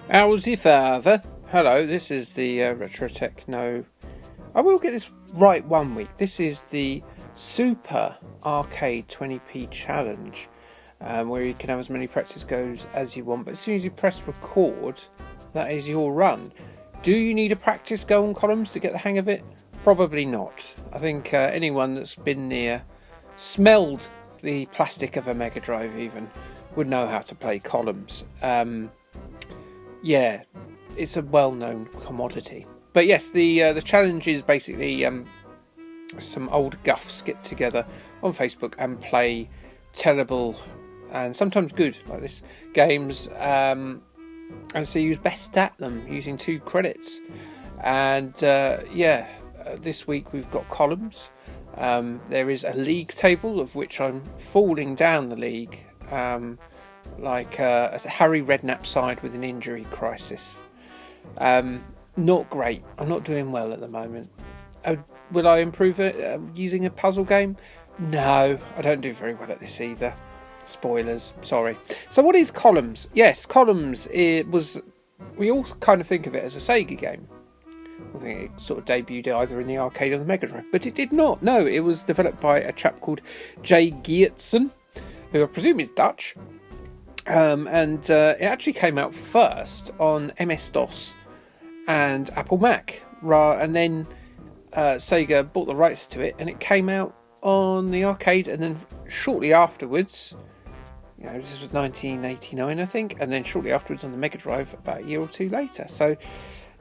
How's your father? Hello, this is the Retro Techno. I will get this right one week. This is the Super Arcade 20p Challenge, where you can have as many practice goes as you want, but as soon as you press record, that is your run. Do you need a practice go on columns to get the hang of it? Probably not. I think anyone that's been near, smelled the plastic of a Mega Drive even, would know how to play columns. Yeah, it's a well-known commodity. But yes, the challenge is basically some old guffs get together on Facebook and play terrible and sometimes good, like this, games, and see who's best at them using 2 credits. And this week we've got columns. There is a league table of which I'm falling down the league. Like a Harry Redknapp side with an injury crisis. Not great. I'm not doing well at the moment. Will I improve it using a puzzle game? No, I don't do very well at this either. Spoilers, sorry. So what is columns? Yes, columns, we all kind of think of it as a Sega game. I think it sort of debuted either in the arcade or the Mega Drive, but it did not. No, it was developed by a chap called Jay Geertsen, who I presume is Dutch. It actually came out first on MS-DOS and Apple Mac, and then Sega bought the rights to it, and it came out on the arcade, and then shortly afterwards, this was 1989, I think, and then shortly afterwards on the Mega Drive about a year or 2 later. So,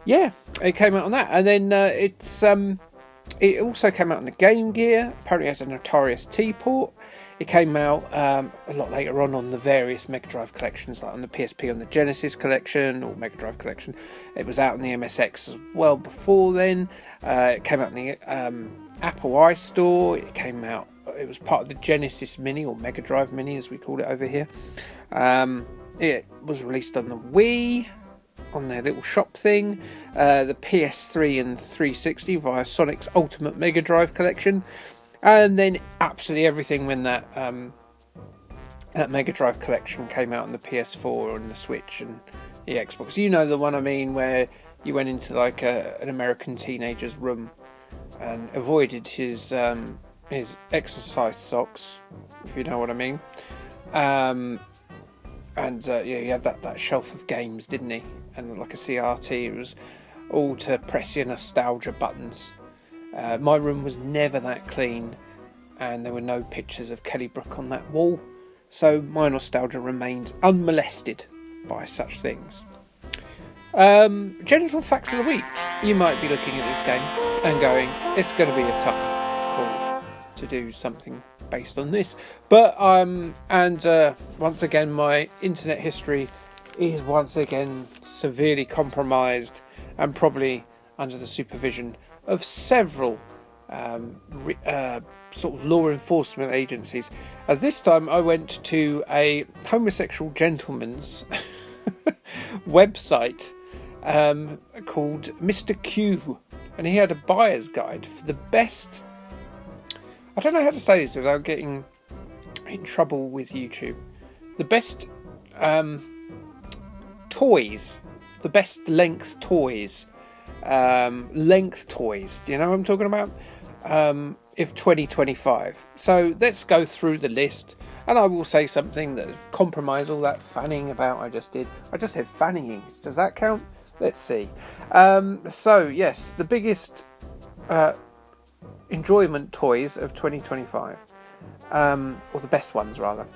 yeah, it came out on that, and then it also came out on the Game Gear. Apparently, it has an Atari ST port. It came out a lot later on the various Mega Drive collections, like on the PSP, on the Genesis collection or Mega Drive collection. It was out on the MSX as well before then. It came out in the Apple iStore. It was part of the Genesis Mini, or Mega Drive Mini as we call it over here. It was released on the Wii, on their little shop thing, the PS3 and 360 via Sonic's Ultimate Mega Drive collection. And then absolutely everything when that Mega Drive collection came out on the PS4 and the Switch and the Xbox. You know the one I mean, where you went into like an American teenager's room and avoided his exercise socks, if you know what I mean. You had that shelf of games, didn't he? And like a CRT, it was all to press your nostalgia buttons. My room was never that clean, and there were no pictures of Kelly Brook on that wall, so my nostalgia remained unmolested by such things. General facts of the week. You might be looking at this game and going, it's going to be a tough call to do something based on this. But once again, my internet history is once again severely compromised, and probably under the supervision of several sort of law enforcement agencies. As this time I went to a homosexual gentleman's website called Mr. Q, and he had a buyer's guide for the best, I don't know how to say this without getting in trouble with YouTube, the best toys, the best length toys. Do you know what I'm talking about? If 2025. So let's go through the list, and I will say something that compromise all that fanning about I just did. I just said fannying. Does that count? Let's see. So yes, the biggest enjoyment toys of 2025, or the best ones rather.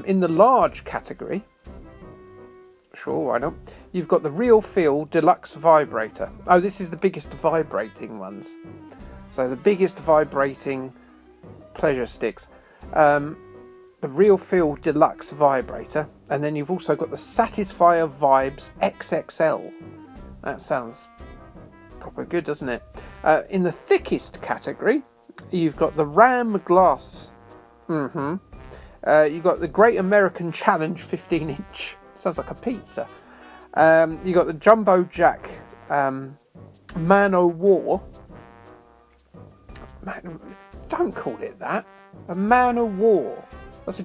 In the large category, sure, why not? You've got the Real Feel Deluxe Vibrator. Oh, this is the biggest vibrating ones. So the biggest vibrating pleasure sticks. The Real Feel Deluxe Vibrator. And then you've also got the Satisfyer Vibes XXL. That sounds proper good, doesn't it? In the thickest category, you've got the Ram Glass. You've got the Great American Challenge 15-inch. Sounds like a pizza. You got the Jumbo Jack Man O' War. Don't call it that. A Man O' War. That's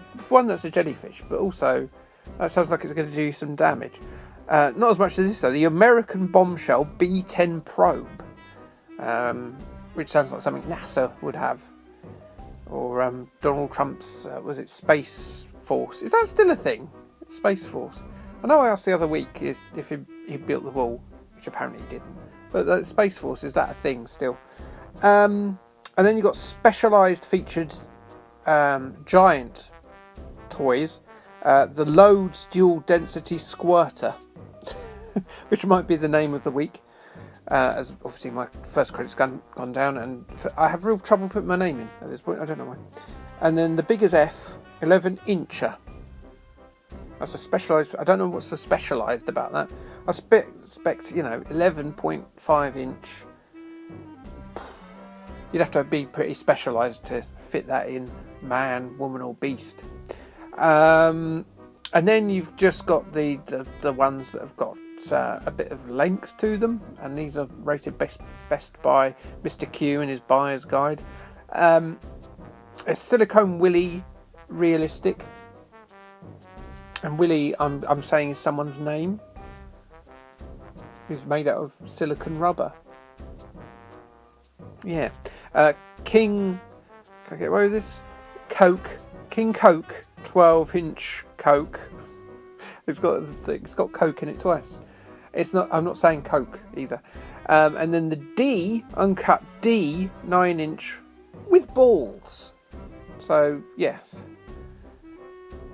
a jellyfish, but also that sounds like it's going to do some damage. Not as much as this though. The American bombshell B-10 probe, which sounds like something NASA would have, or Donald Trump's was it Space Force? Is that still a thing? Space Force. I know I asked the other week if he built the wall, which apparently he didn't. But Space Force, is that a thing still? And then you've got specialised featured giant toys. The Loads Dual Density Squirter, which might be the name of the week. As obviously my first credit's gone down, and I have real trouble putting my name in at this point. I don't know why. And then the big as F 11-incher. That's a specialised. I don't know what's so specialised about that. I expect 11.5 inch. You'd have to be pretty specialised to fit that in, man, woman, or beast. And then you've just got the ones that have got a bit of length to them, and these are rated best by Mr. Q in his buyer's guide. A silicone Willy realistic, and Willy, I'm saying, is someone's name, who's made out of silicone rubber. Yeah. King, can I get away with this? King Coke, 12-inch Coke. It's got Coke in it twice. It's not. I'm not saying Coke either. And then the D, uncut D, 9-inch with balls. So yes,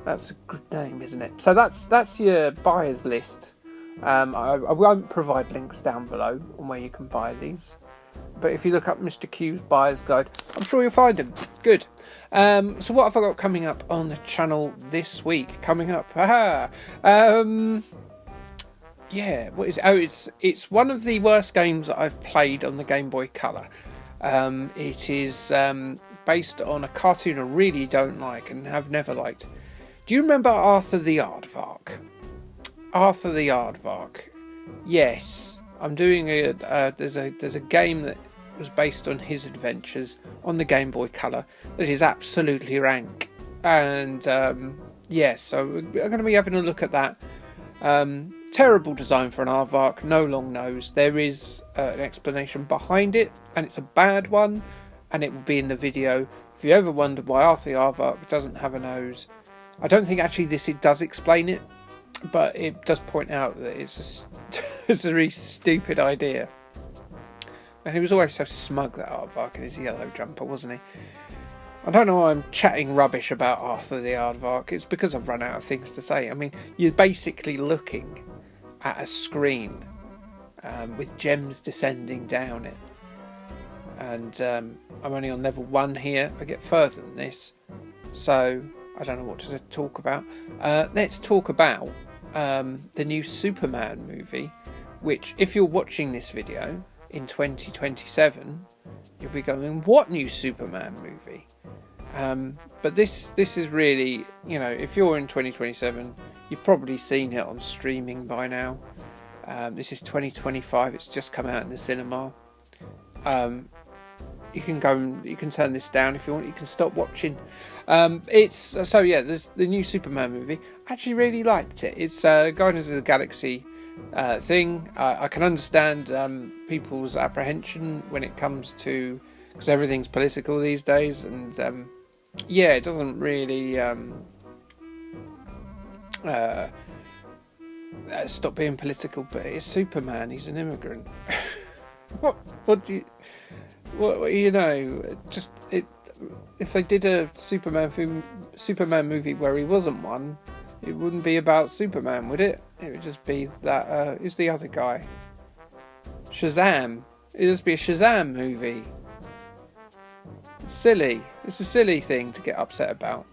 that's a good name, isn't it? So that's your buyer's list. I won't provide links down below on where you can buy these. But if you look up Mr. Q's buyer's guide, I'm sure you'll find them. Good. So what have I got coming up on the channel this week? Coming up, yeah. What is? Oh, it's one of the worst games that I've played on the Game Boy Color. It is based on a cartoon I really don't like and have never liked. Do you remember Arthur the Aardvark? Arthur the Aardvark. Yes. I'm doing there's a game that was based on his adventures on the Game Boy Color that is absolutely rank, and so we're going to be having a look at that. Terrible design for an aardvark, no long nose. There is an explanation behind it, and it's a bad one, and it will be in the video. If you ever wondered why Arthur the Aardvark doesn't have a nose, I don't think actually it does explain it, but it does point out that it's a really stupid idea. And he was always so smug, that Aardvark, in his yellow jumper, wasn't he? I don't know why I'm chatting rubbish about Arthur the Aardvark. It's because I've run out of things to say. I mean, you're basically looking at a screen with gems descending down it. And I'm only on level 1 here. I get further than this. So I don't know what to talk about. Let's talk about the new Superman movie, which, if you're watching this video in 2027, you'll be going, what new Superman movie? But this is really, if you're in 2027, you've probably seen it on streaming by now. This is 2025, it's just come out in the cinema. You can turn this down if you want, you can stop watching. There's the new Superman movie. I actually really liked it. It's Guardians of the Galaxy thing. I can understand people's apprehension when it comes to, because everything's political these days, and it doesn't really stop being political. But it's Superman. He's an immigrant. What do you? If they did a Superman movie where he wasn't one, it wouldn't be about Superman, would it? It would just be that who's the other guy? Shazam. It'd just be a Shazam movie. It's silly. It's a silly thing to get upset about.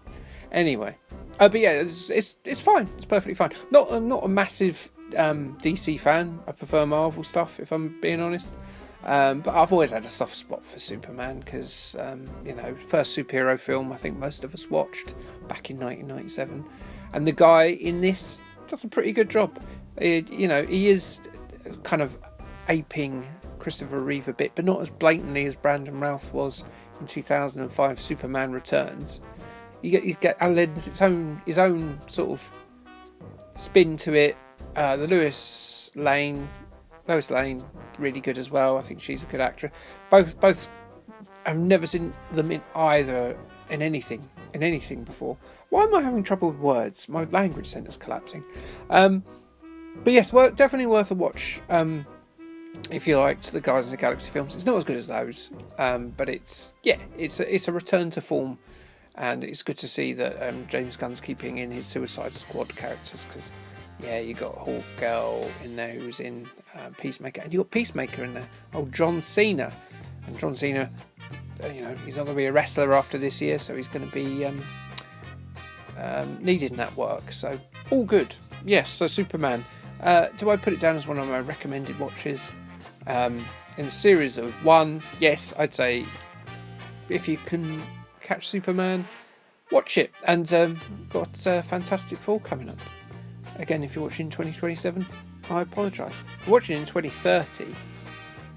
Anyway, but yeah, it's fine. It's perfectly fine. I'm not a massive DC fan. I prefer Marvel stuff, if I'm being honest. But I've always had a soft spot for Superman because, first superhero film I think most of us watched back in 1997. And the guy in this does a pretty good job. He is kind of aping Christopher Reeve a bit, but not as blatantly as Brandon Routh was in 2005 Superman Returns. You get lends his own sort of spin to it. The Lois Lane, really good as well. I think she's a good actress. Both. I've never seen them in anything before. Why am I having trouble with words? My language centre's collapsing. But yes, definitely worth a watch. If you liked the Guardians of the Galaxy films, it's not as good as those, but it's a return to form, and it's good to see that James Gunn's keeping in his Suicide Squad characters, because you got Hawk Girl in there who's in Peacemaker, and you got Peacemaker in there. John Cena, and John Cena, he's not going to be a wrestler after this year, so he's going to be needed in that work. So all good. Yes. So Superman. Do I put it down as one of my recommended watches? In a series of one, yes, I'd say if you can catch Superman, watch it. And got Fantastic Four coming up. Again, if you're watching in 2027, I apologise. If you're watching in 2030,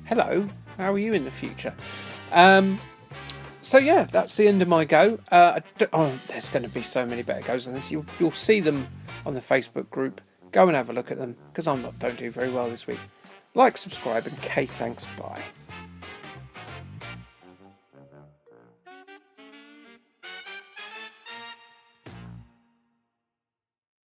hello, how are you in the future? So yeah, that's the end of my go. There's going to be so many better goes on this. You'll see them on the Facebook group. Go and have a look at them, because don't do very well this week. Like, subscribe, and thanks, bye.